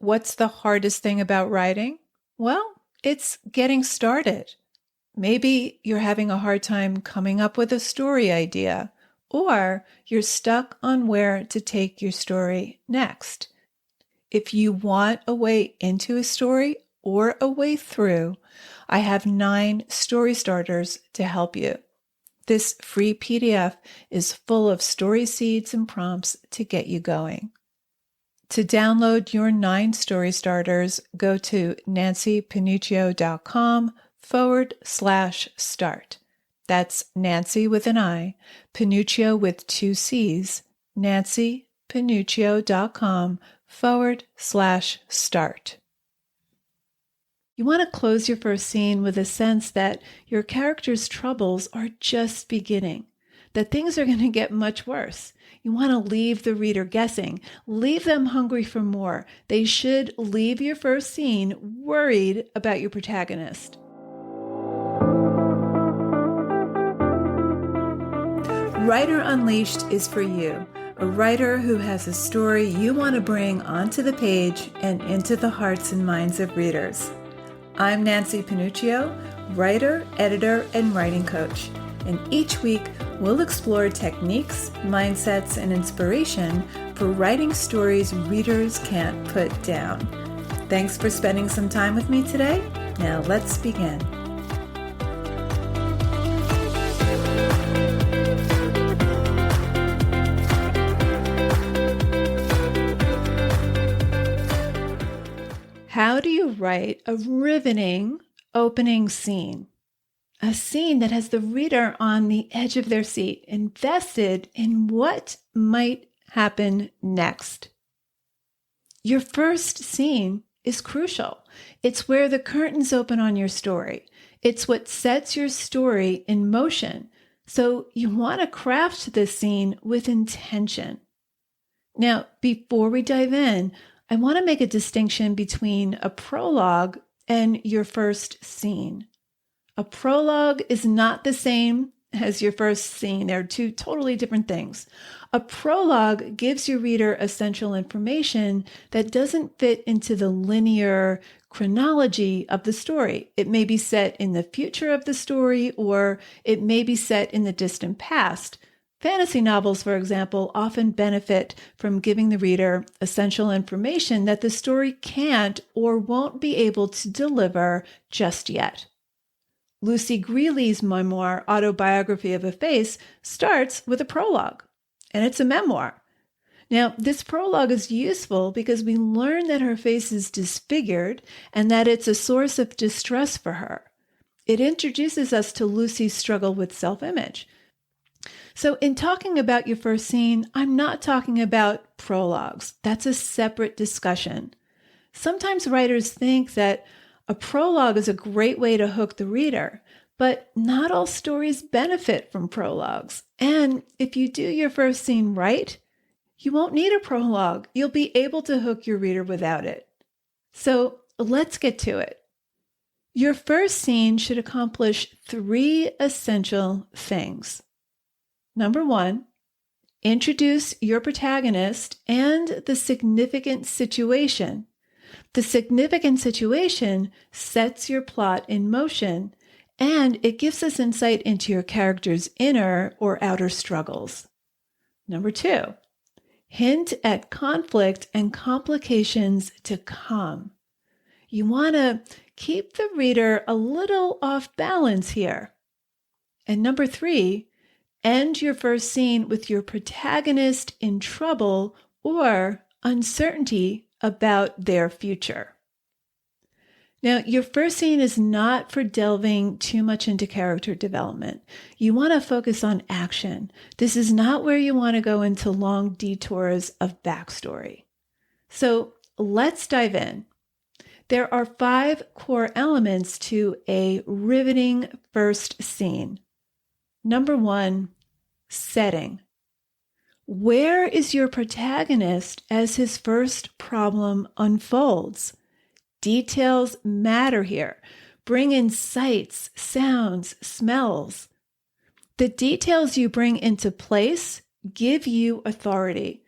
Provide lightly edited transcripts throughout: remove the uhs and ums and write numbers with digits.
What's the hardest thing about writing? Well, it's getting started. Maybe you're having a hard time coming up with a story idea, or you're stuck on where to take your story next. If you want a way into a story or a way through, I have 9 story starters to help you. This free PDF is full of story seeds and prompts to get you going. To download your 9 story starters, go to nancypanuccio.com/start. That's Nancy with an I, Panuccio with 2 C's, nancypanuccio.com/start. You want to close your first scene with a sense that your character's troubles are just beginning, that things are going to get much worse. You want to leave the reader guessing, leave them hungry for more. They should leave your first scene worried about your protagonist. Writer Unleashed is for you, a writer who has a story you want to bring onto the page and into the hearts and minds of readers. I'm Nancy Panuccio, writer, editor, and writing coach. And each week, we'll explore techniques, mindsets, and inspiration for writing stories readers can't put down. Thanks for spending some time with me today. Now let's begin. How do you write a riveting opening scene? A scene that has the reader on the edge of their seat, invested in what might happen next. Your first scene is crucial. It's where the curtains open on your story. It's what sets your story in motion. So you want to craft this scene with intention. Now, before we dive in, I want to make a distinction between a prologue and your first scene. A prologue is not the same as your first scene. They're 2 totally different things. A prologue gives your reader essential information that doesn't fit into the linear chronology of the story. It may be set in the future of the story, or it may be set in the distant past. Fantasy novels, for example, often benefit from giving the reader essential information that the story can't or won't be able to deliver just yet. Lucy Grealy's memoir, Autobiography of a Face, starts with a prologue, and it's a memoir. Now, this prologue is useful because we learn that her face is disfigured and that it's a source of distress for her. It introduces us to Lucy's struggle with self-image. So in talking about your first scene, I'm not talking about prologues. That's a separate discussion. Sometimes writers think that a prologue is a great way to hook the reader, but not all stories benefit from prologues. And if you do your first scene right, you won't need a prologue. You'll be able to hook your reader without it. So let's get to it. Your first scene should accomplish 3 essential things. Number 1, introduce your protagonist and the significant situation. The significant situation sets your plot in motion, and it gives us insight into your character's inner or outer struggles. Number 2, hint at conflict and complications to come. You want to keep the reader a little off balance here. And number 3, end your first scene with your protagonist in trouble or uncertainty about their future. Now, your first scene is not for delving too much into character development. You want to focus on action. This is not where you want to go into long detours of backstory. So let's dive in. There are 5 core elements to a riveting first scene. Number 1, setting. Where is your protagonist as his first problem unfolds? Details matter here. Bring in sights, sounds, smells. The details you bring into place give you authority.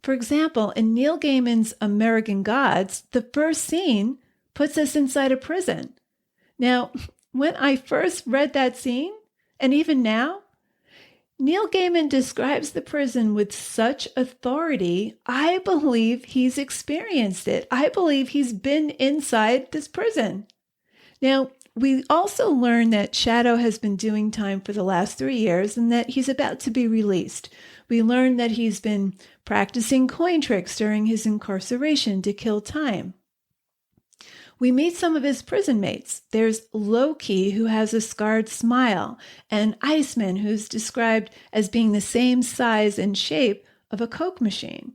For example, in Neil Gaiman's American Gods, the first scene puts us inside a prison. Now, when I first read that scene, and even now, Neil Gaiman describes the prison with such authority, I believe he's experienced it. I believe he's been inside this prison. Now, we also learn that Shadow has been doing time for the last 3 years and that he's about to be released. We learn that he's been practicing coin tricks during his incarceration to kill time. We meet some of his prison mates. There's Loki, who has a scarred smile, and Iceman, who's described as being the same size and shape of a Coke machine.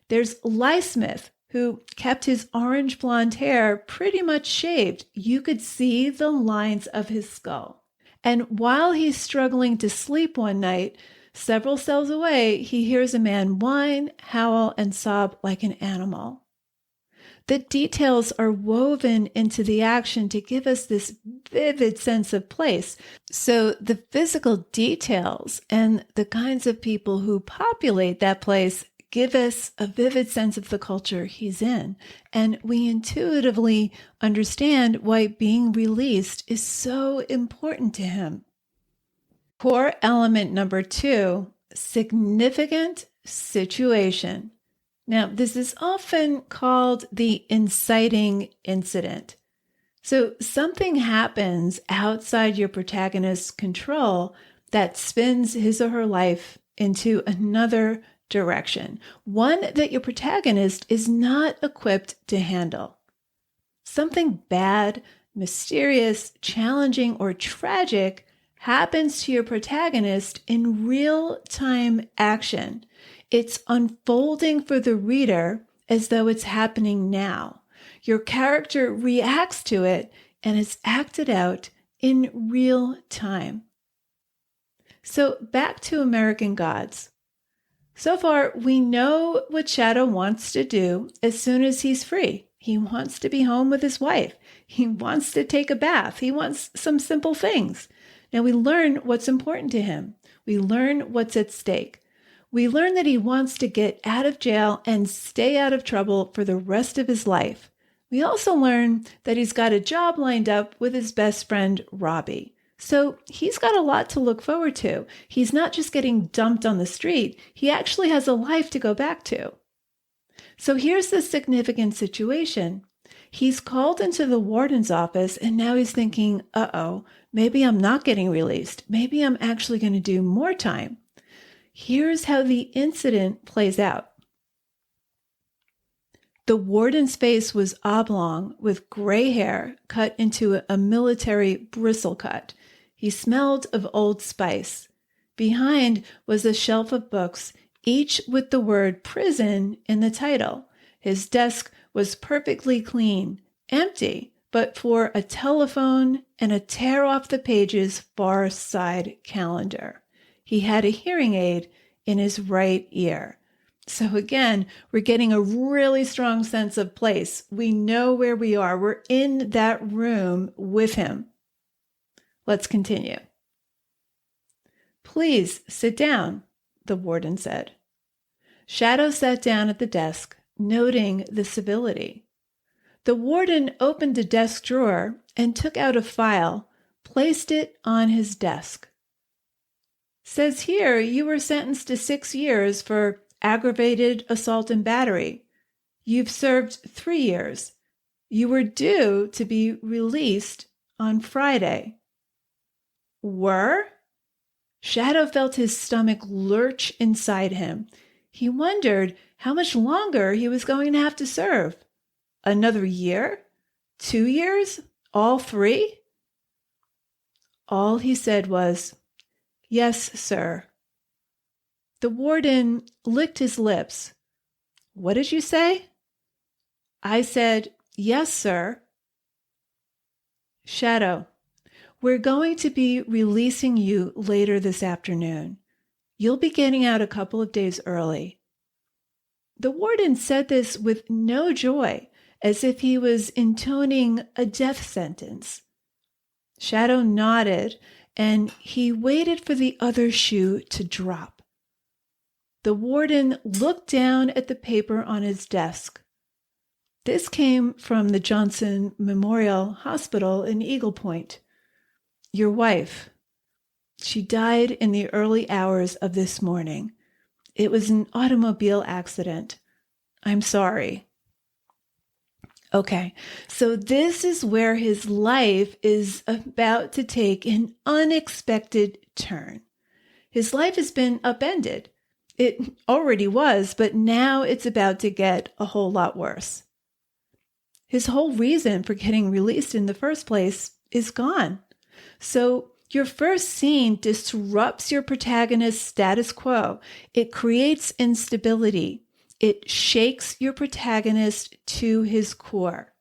There's Lysmith, who kept his orange blonde hair pretty much shaved. You could see the lines of his skull. And while he's struggling to sleep one night, several cells away, he hears a man whine, howl, and sob like an animal. The details are woven into the action to give us this vivid sense of place. So the physical details and the kinds of people who populate that place give us a vivid sense of the culture he's in. And we intuitively understand why being released is so important to him. Core element number 2, significant situation. Now, this is often called the inciting incident. So something happens outside your protagonist's control that spins his or her life into another direction, one that your protagonist is not equipped to handle. Something bad, mysterious, challenging, or tragic happens to your protagonist in real-time action. It's unfolding for the reader as though it's happening now. Your character reacts to it, and it's acted out in real time. So back to American Gods. So far, we know what Shadow wants to do as soon as he's free. He wants to be home with his wife. He wants to take a bath. He wants some simple things. Now we learn what's important to him. We learn what's at stake. We learn that he wants to get out of jail and stay out of trouble for the rest of his life. We also learn that he's got a job lined up with his best friend, Robbie. So he's got a lot to look forward to. He's not just getting dumped on the street. He actually has a life to go back to. So here's the significant situation. He's called into the warden's office, and now he's thinking, maybe I'm not getting released. Maybe I'm actually going to do more time. Here's how the incident plays out. The warden's face was oblong with gray hair cut into a military bristle cut. He smelled of Old Spice. Behind was a shelf of books, each with the word prison in the title. His desk was perfectly clean, empty, but for a telephone and a tear off the pages far side calendar. He had a hearing aid in his right ear. So again, we're getting a really strong sense of place. We know where we are. We're in that room with him. Let's continue. Please sit down, the warden said. Shadow sat down at the desk, noting the civility. The warden opened a desk drawer and took out a file, placed it on his desk. Says here you were sentenced to 6 years for aggravated assault and battery. You've served 3 years. You were due to be released on Friday. Were? Shadow felt his stomach lurch inside him. He wondered how much longer he was going to have to serve. Another year? 2 years? All 3? All he said was, "Yes, sir." The warden licked his lips. "What did you say?" I said, "Yes, sir." Shadow, we're going to be releasing you later this afternoon. You'll be getting out a couple of days early. The warden said this with no joy, as if he was intoning a death sentence. Shadow nodded, and he waited for the other shoe to drop. The warden looked down at the paper on his desk. This came from the Johnson Memorial Hospital in Eagle Point. Your wife. She died in the early hours of this morning. It was an automobile accident. I'm sorry. Okay, so this is where his life is about to take an unexpected turn. His life has been upended. It already was, but now it's about to get a whole lot worse. His whole reason for getting released in the first place is gone. So your first scene disrupts your protagonist's status quo. It creates instability. It shakes your protagonist to his core.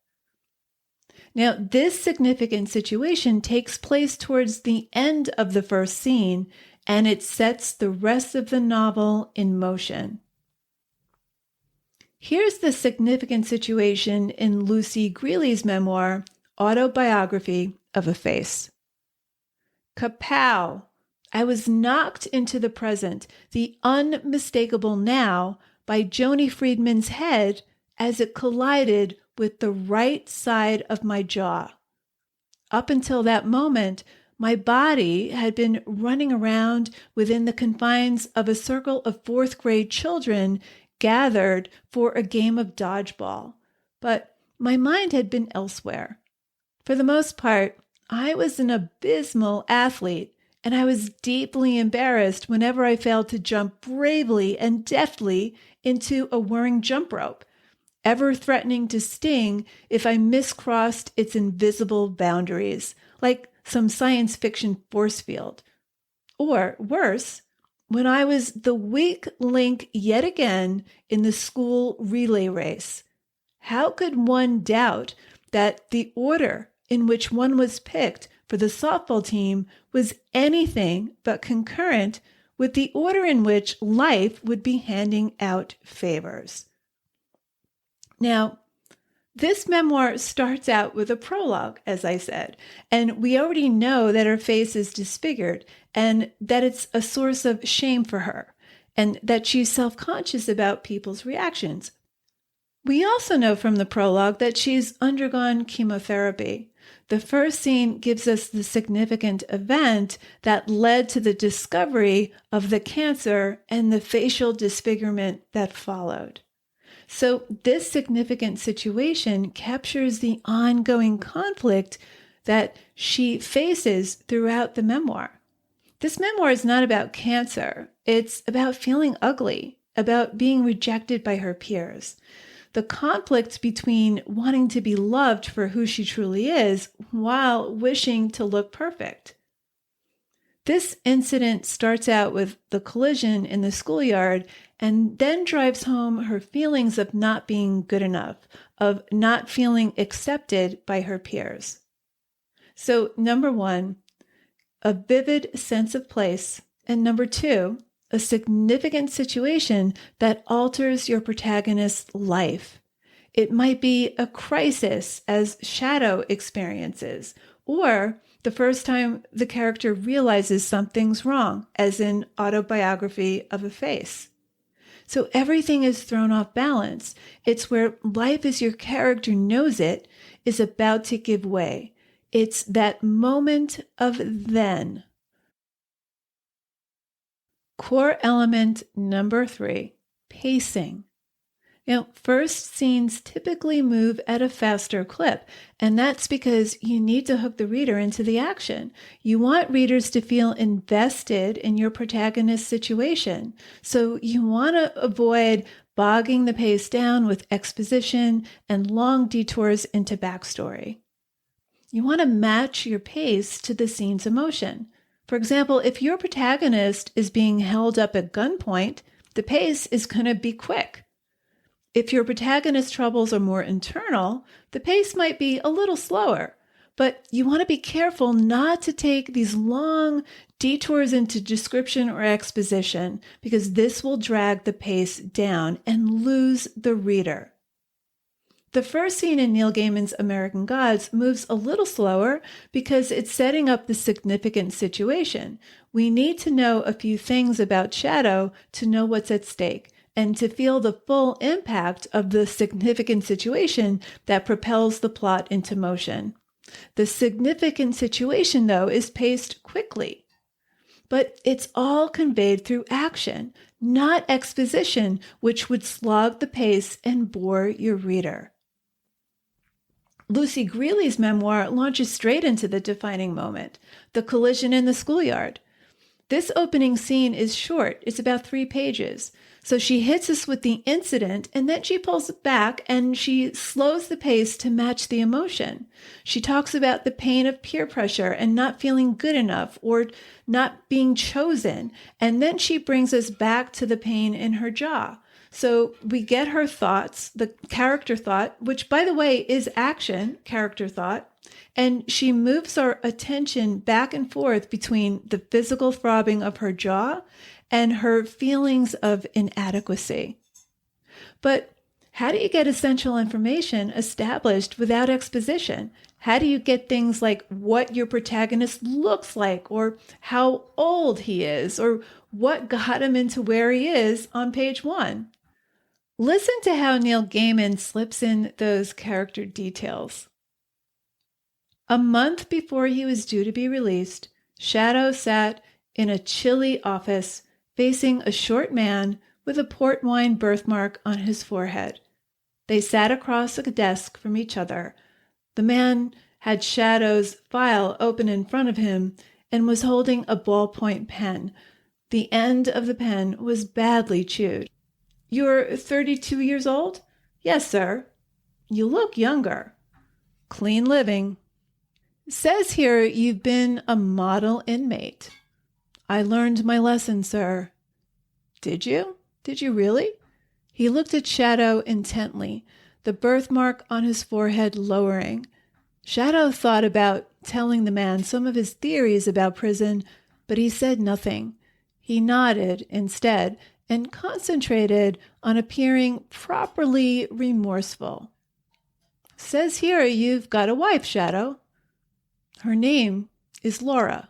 Now, this significant situation takes place towards the end of the first scene, and it sets the rest of the novel in motion. Here's the significant situation in Lucy Grealy's memoir, Autobiography of a Face. Kapow! I was knocked into the present, the unmistakable now, by Joni Friedman's head as it collided with the right side of my jaw. Up until that moment, my body had been running around within the confines of a circle of fourth grade children gathered for a game of dodgeball, but my mind had been elsewhere. For the most part, I was an abysmal athlete, and I was deeply embarrassed whenever I failed to jump bravely and deftly into a whirring jump rope, ever threatening to sting if I miscrossed its invisible boundaries, like some science fiction force field. Or worse, when I was the weak link yet again in the school relay race. How could one doubt that the order in which one was picked for the softball team was anything but concurrent with the order in which life would be handing out favors? Now, this memoir starts out with a prologue, as I said, and we already know that her face is disfigured and that it's a source of shame for her and that she's self-conscious about people's reactions. We also know from the prologue that she's undergone chemotherapy. The first scene gives us the significant event that led to the discovery of the cancer and the facial disfigurement that followed. So this significant situation captures the ongoing conflict that she faces throughout the memoir. This memoir is not about cancer. It's about feeling ugly, about being rejected by her peers. The conflict between wanting to be loved for who she truly is while wishing to look perfect. This incident starts out with the collision in the schoolyard and then drives home her feelings of not being good enough, of not feeling accepted by her peers. So, number one, a vivid sense of place, and number two, a significant situation that alters your protagonist's life. It might be a crisis as Shadow experiences, or the first time the character realizes something's wrong, as in Autobiography of a Face. So everything is thrown off balance. It's where life as your character knows it is about to give way. It's that moment of then. Core element number 3, pacing. Now, first scenes typically move at a faster clip, and that's because you need to hook the reader into the action. You want readers to feel invested in your protagonist's situation, so you want to avoid bogging the pace down with exposition and long detours into backstory. You want to match your pace to the scene's emotion. For example, if your protagonist is being held up at gunpoint, the pace is going to be quick. If your protagonist's troubles are more internal, the pace might be a little slower, but you want to be careful not to take these long detours into description or exposition, because this will drag the pace down and lose the reader. The first scene in Neil Gaiman's American Gods moves a little slower because it's setting up the significant situation. We need to know a few things about Shadow to know what's at stake and to feel the full impact of the significant situation that propels the plot into motion. The significant situation, though, is paced quickly, but it's all conveyed through action, not exposition, which would slog the pace and bore your reader. Lucy Grealy's memoir launches straight into the defining moment, the collision in the schoolyard. This opening scene is short. It's about 3 pages. So she hits us with the incident, and then she pulls it back and she slows the pace to match the emotion. She talks about the pain of peer pressure and not feeling good enough or not being chosen. And then she brings us back to the pain in her jaw. So we get her thoughts, the character thought, which, by the way, is action, character thought, and she moves our attention back and forth between the physical throbbing of her jaw and her feelings of inadequacy. But how do you get essential information established without exposition? How do you get things like what your protagonist looks like, or how old he is, or what got him into where he is on page 1? Listen to how Neil Gaiman slips in those character details. A month before he was due to be released, Shadow sat in a chilly office facing a short man with a port wine birthmark on his forehead. They sat across a desk from each other. The man had Shadow's file open in front of him and was holding a ballpoint pen. The end of the pen was badly chewed. "You're 32 years old?" "Yes, sir." "You look younger." "Clean living." "Says here you've been a model inmate." "I learned my lesson, sir." "Did you? Did you really?" He looked at Shadow intently, the birthmark on his forehead lowering. Shadow thought about telling the man some of his theories about prison, but he said nothing. He nodded instead and concentrated on appearing properly remorseful. "Says here you've got a wife, Shadow." "Her name is Laura."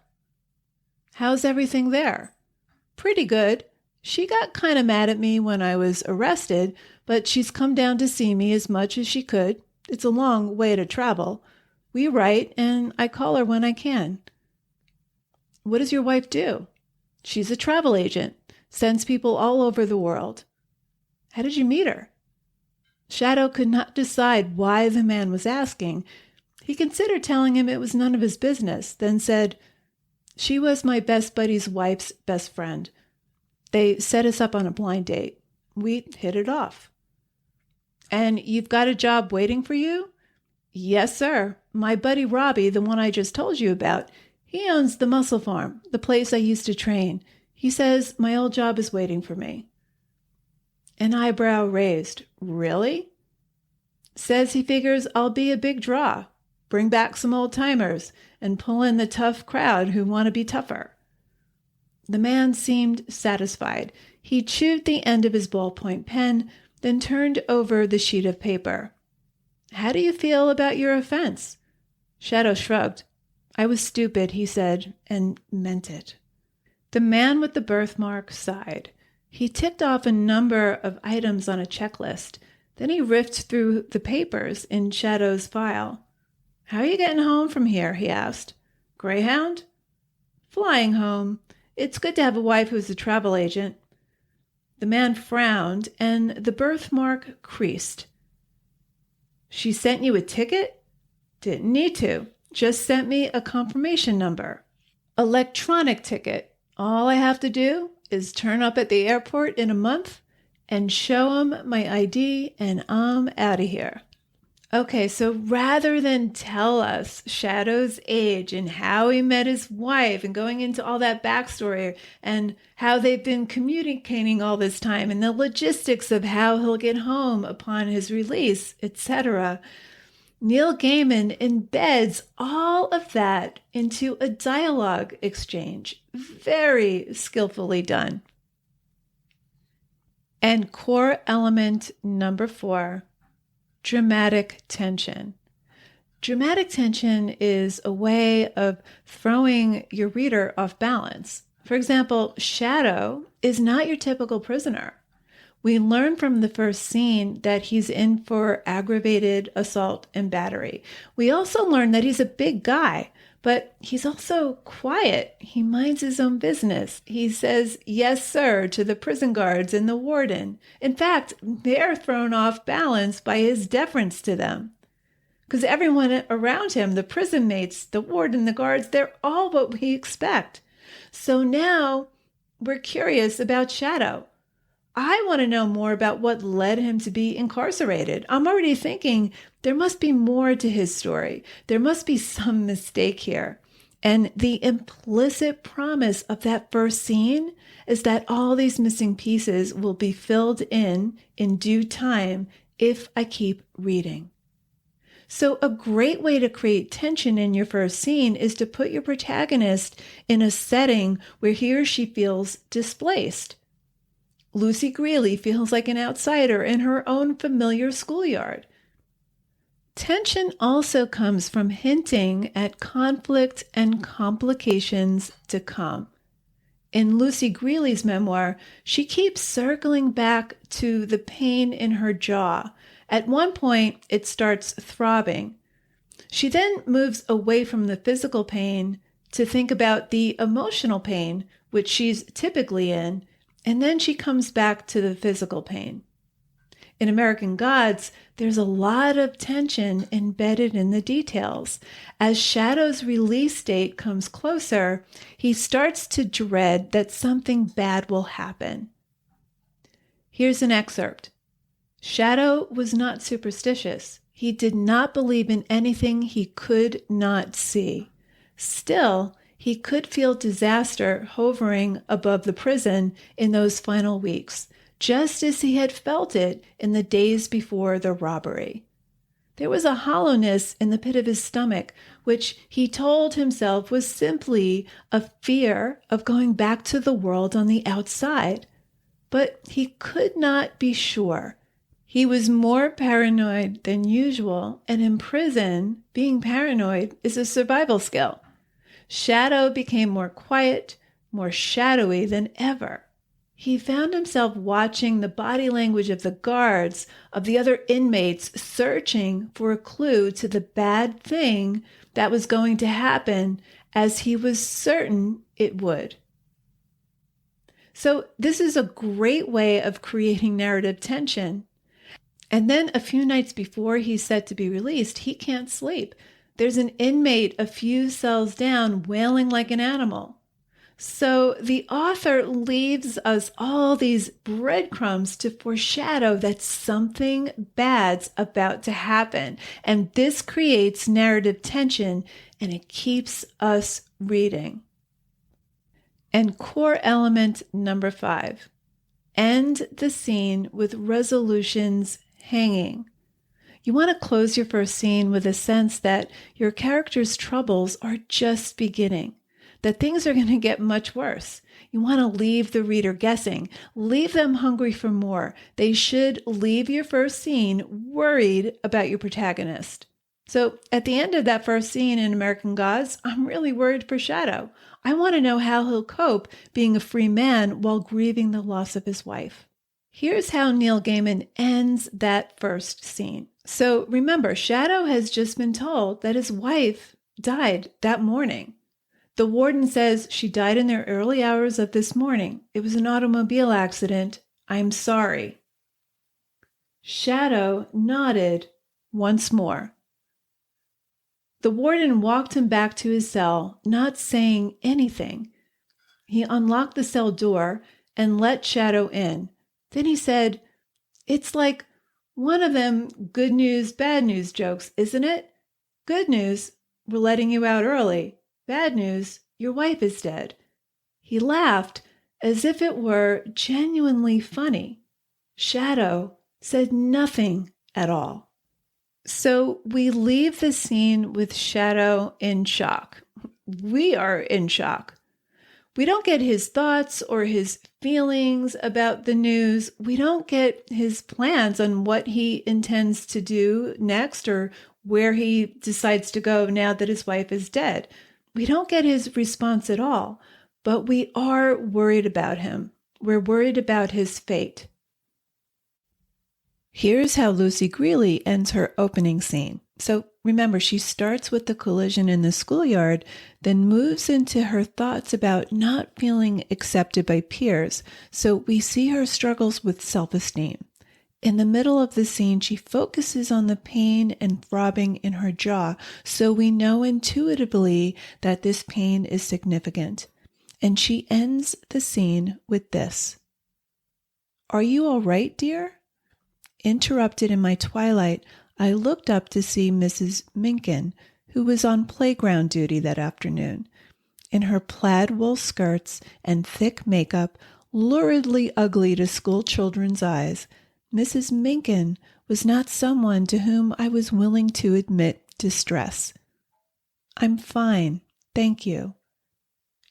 "How's everything there?" "Pretty good. She got kind of mad at me when I was arrested, but she's come down to see me as much as she could. It's a long way to travel. We write, and I call her when I can." "What does your wife do?" "She's a travel agent. Sends people all over the world." "How did you meet her?" Shadow could not decide why the man was asking. He considered telling him it was none of his business, then said, "She was my best buddy's wife's best friend. They set us up on a blind date. We hit it off." "And you've got a job waiting for you?" "Yes, sir. My buddy Robbie, the one I just told you about, he owns the Muscle Farm, the place I used to train. He says my old job is waiting for me." An eyebrow raised. "Really?" "Says he figures I'll be a big draw, bring back some old timers, and pull in the tough crowd who want to be tougher." The man seemed satisfied. He chewed the end of his ballpoint pen, then turned over the sheet of paper. "How do you feel about your offense?" Shadow shrugged. "I was stupid," he said, and meant it. The man with the birthmark sighed. He ticked off a number of items on a checklist. Then he riffed through the papers in Shadow's file. "How are you getting home from here?" he asked. "Greyhound?" "Flying home. It's good to have a wife who's a travel agent." The man frowned, and the birthmark creased. "She sent you a ticket?" "Didn't need to. Just sent me a confirmation number." "Electronic ticket. All I have to do is turn up at the airport in a month and show 'em my ID, and I'm out of here." Okay, so rather than tell us Shadow's age and how he met his wife and going into all that backstory and how they've been communicating all this time and the logistics of how he'll get home upon his release, etc., Neil Gaiman embeds all of that into a dialogue exchange. Very skillfully done. And core element number 4, dramatic tension. Dramatic tension is a way of throwing your reader off balance. For example, Shadow is not your typical prisoner. We learn from the first scene that he's in for aggravated assault and battery. We also learn that he's a big guy, but he's also quiet. He minds his own business. He says, "Yes, sir," to the prison guards and the warden. In fact, they're thrown off balance by his deference to them. Because everyone around him, the prison mates, the warden, the guards, they're all what we expect. So now we're curious about Shadow. I want to know more about what led him to be incarcerated. I'm already thinking there must be more to his story. There must be some mistake here. And the implicit promise of that first scene is that all these missing pieces will be filled in due time if I keep reading. So a great way to create tension in your first scene is to put your protagonist in a setting where he or she feels displaced. Lucy Grealy feels like an outsider in her own familiar schoolyard. Tension also comes from hinting at conflict and complications to come. In Lucy Grealy's memoir, she keeps circling back to the pain in her jaw. At one point, it starts throbbing. She then moves away from the physical pain to think about the emotional pain, which she's typically in, and then she comes back to the physical pain. In American Gods, there's a lot of tension embedded in the details. As Shadow's release date comes closer, he starts to dread that something bad will happen. Here's an excerpt. Shadow was not superstitious. He did not believe in anything he could not see. Still, he could feel disaster hovering above the prison in those final weeks, just as he had felt it in the days before the robbery. There was a hollowness in the pit of his stomach, which he told himself was simply a fear of going back to the world on the outside. But he could not be sure. He was more paranoid than usual, and in prison, being paranoid is a survival skill. Shadow became more quiet, more shadowy than ever. He found himself watching the body language of the guards, of the other inmates, searching for a clue to the bad thing that was going to happen, as he was certain it would. So this is a great way of creating narrative tension. And then a few nights before he's set to be released, he can't sleep. There's an inmate a few cells down wailing like an animal. So the author leaves us all these breadcrumbs to foreshadow that something bad's about to happen. And this creates narrative tension, and it keeps us reading. And core element number 5, end the scene with resolutions hanging. You want to close your first scene with a sense that your character's troubles are just beginning, that things are going to get much worse. You want to leave the reader guessing, leave them hungry for more. They should leave your first scene worried about your protagonist. So at the end of that first scene in American Gods, I'm really worried for Shadow. I want to know how he'll cope being a free man while grieving the loss of his wife. Here's how Neil Gaiman ends that first scene. So remember, Shadow has just been told that his wife died that morning. The warden says she died in the early hours of this morning. It was an automobile accident. I'm sorry. Shadow nodded once more. The warden walked him back to his cell, not saying anything. He unlocked the cell door and let Shadow in. Then he said, "It's like one of them good news, bad news jokes, isn't it? Good news, we're letting you out early. Bad news, your wife is dead." He laughed as if it were genuinely funny. Shadow said nothing at all. So we leave the scene with Shadow in shock. We are in shock. We don't get his thoughts or his feelings about the news. We don't get his plans on what he intends to do next or where he decides to go now that his wife is dead. We don't get his response at all, but we are worried about him. We're worried about his fate. Here's how Lucy Grealy ends her opening scene. So remember, she starts with the collision in the schoolyard, then moves into her thoughts about not feeling accepted by peers. So we see her struggles with self-esteem. In the middle of the scene, she focuses on the pain and throbbing in her jaw, so we know intuitively that this pain is significant. And she ends the scene with this. "Are you all right, dear?" Interrupted in my twilight, I looked up to see Mrs. Minkin, who was on playground duty that afternoon. In her plaid wool skirts and thick makeup, luridly ugly to school children's eyes, Mrs. Minkin was not someone to whom I was willing to admit distress. "I'm fine, thank you."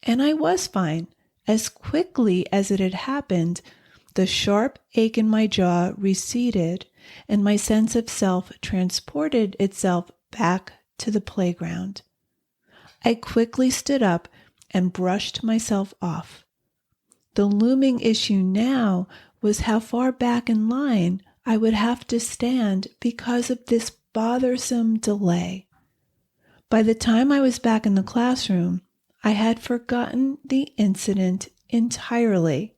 And I was fine. As quickly as it had happened, the sharp ache in my jaw receded, and my sense of self transported itself back to the playground. I quickly stood up and brushed myself off. The looming issue now was how far back in line I would have to stand because of this bothersome delay. By the time I was back in the classroom, I had forgotten the incident entirely.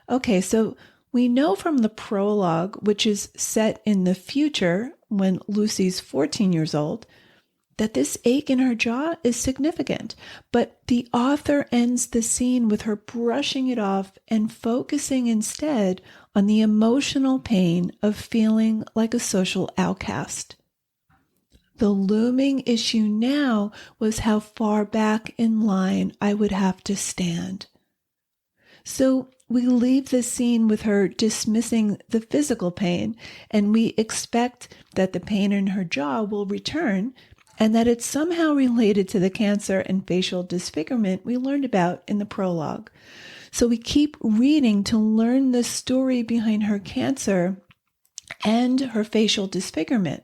Okay, so we know from the prologue, which is set in the future when Lucy's 14 years old, that this ache in her jaw is significant. But the author ends the scene with her brushing it off and focusing instead on the emotional pain of feeling like a social outcast. The looming issue now was how far back in line I would have to stand. So we leave the scene with her dismissing the physical pain, and we expect that the pain in her jaw will return and that it's somehow related to the cancer and facial disfigurement we learned about in the prologue. So we keep reading to learn the story behind her cancer and her facial disfigurement.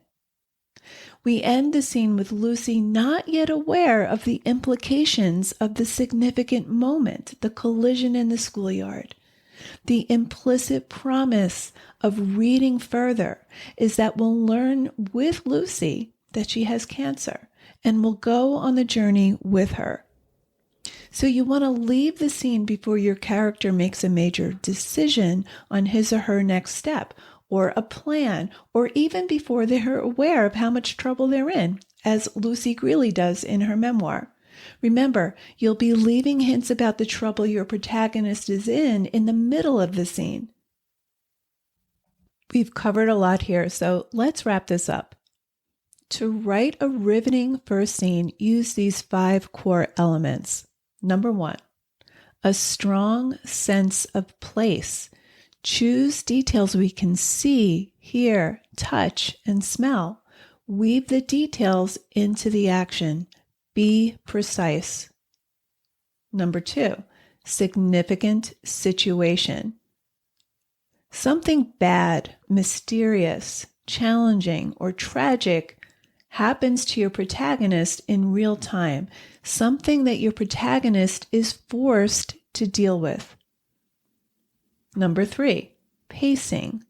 We end the scene with Lucy not yet aware of the implications of the significant moment, the collision in the schoolyard. The implicit promise of reading further is that we'll learn with Lucy that she has cancer and will go on the journey with her. So you want to leave the scene before your character makes a major decision on his or her next step, or a plan, or even before they're aware of how much trouble they're in, as Lucy Grealy does in her memoir. Remember, you'll be leaving hints about the trouble your protagonist is in the middle of the scene. We've covered a lot here, so let's wrap this up. To write a riveting first scene, use these 5 core elements. Number 1, a strong sense of place. Choose details we can see, hear, touch, and smell. Weave the details into the action. Be precise. Number 2, significant situation. Something bad, mysterious, challenging, or tragic happens to your protagonist in real time. Something that your protagonist is forced to deal with. Number 3, pacing.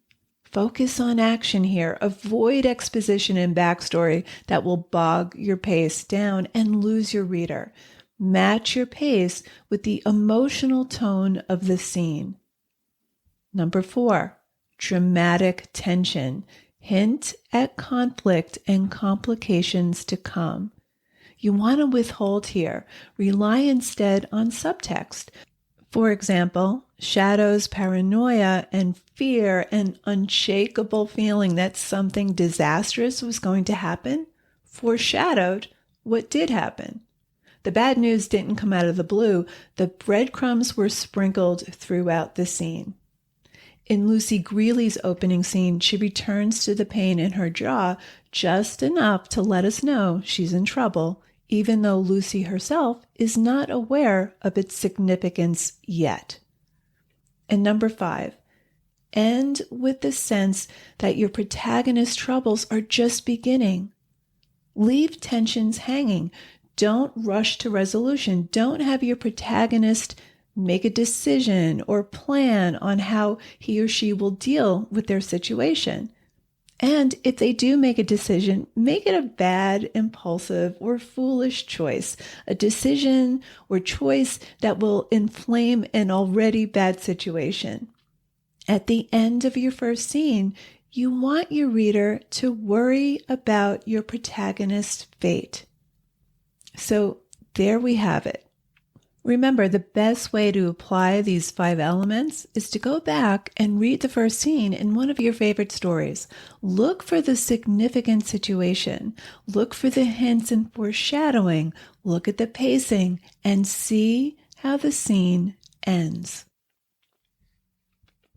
Focus on action here. Avoid exposition and backstory that will bog your pace down and lose your reader. Match your pace with the emotional tone of the scene. Number 4, dramatic tension. Hint at conflict and complications to come. You want to withhold here. Rely instead on subtext. For example, Shadow's paranoia and fear and unshakable feeling that something disastrous was going to happen foreshadowed what did happen. The bad news didn't come out of the blue. The breadcrumbs were sprinkled throughout the scene. In Lucy Grealy's opening scene, she returns to the pain in her jaw just enough to let us know she's in trouble, even though Lucy herself is not aware of its significance yet. And number 5, end with the sense that your protagonist's troubles are just beginning. Leave tensions hanging. Don't rush to resolution. Don't have your protagonist make a decision or plan on how he or she will deal with their situation. And if they do make a decision, make it a bad, impulsive, or foolish choice, a decision or choice that will inflame an already bad situation. At the end of your first scene, you want your reader to worry about your protagonist's fate. So there we have it. Remember, the best way to apply these 5 elements is to go back and read the first scene in one of your favorite stories. Look for the significant situation. Look for the hints and foreshadowing. Look at the pacing and see how the scene ends.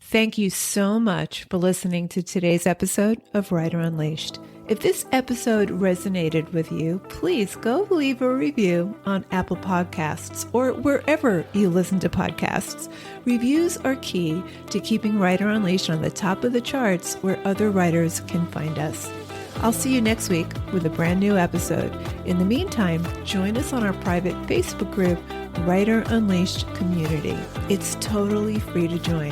Thank you so much for listening to today's episode of Writer Unleashed. If this episode resonated with you, please go leave a review on Apple Podcasts or wherever you listen to podcasts. Reviews are key to keeping Writer Unleashed on the top of the charts where other writers can find us. I'll see you next week with a brand new episode. In the meantime, join us on our private Facebook group, Writer Unleashed Community. It's totally free to join.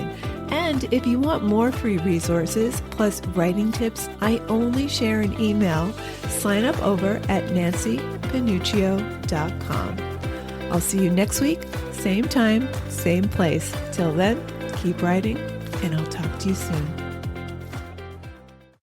And if you want more free resources plus writing tips I only share in email, sign up over at nancypanuccio.com. I'll see you next week, same time, same place. Till then, keep writing, and I'll talk to you soon.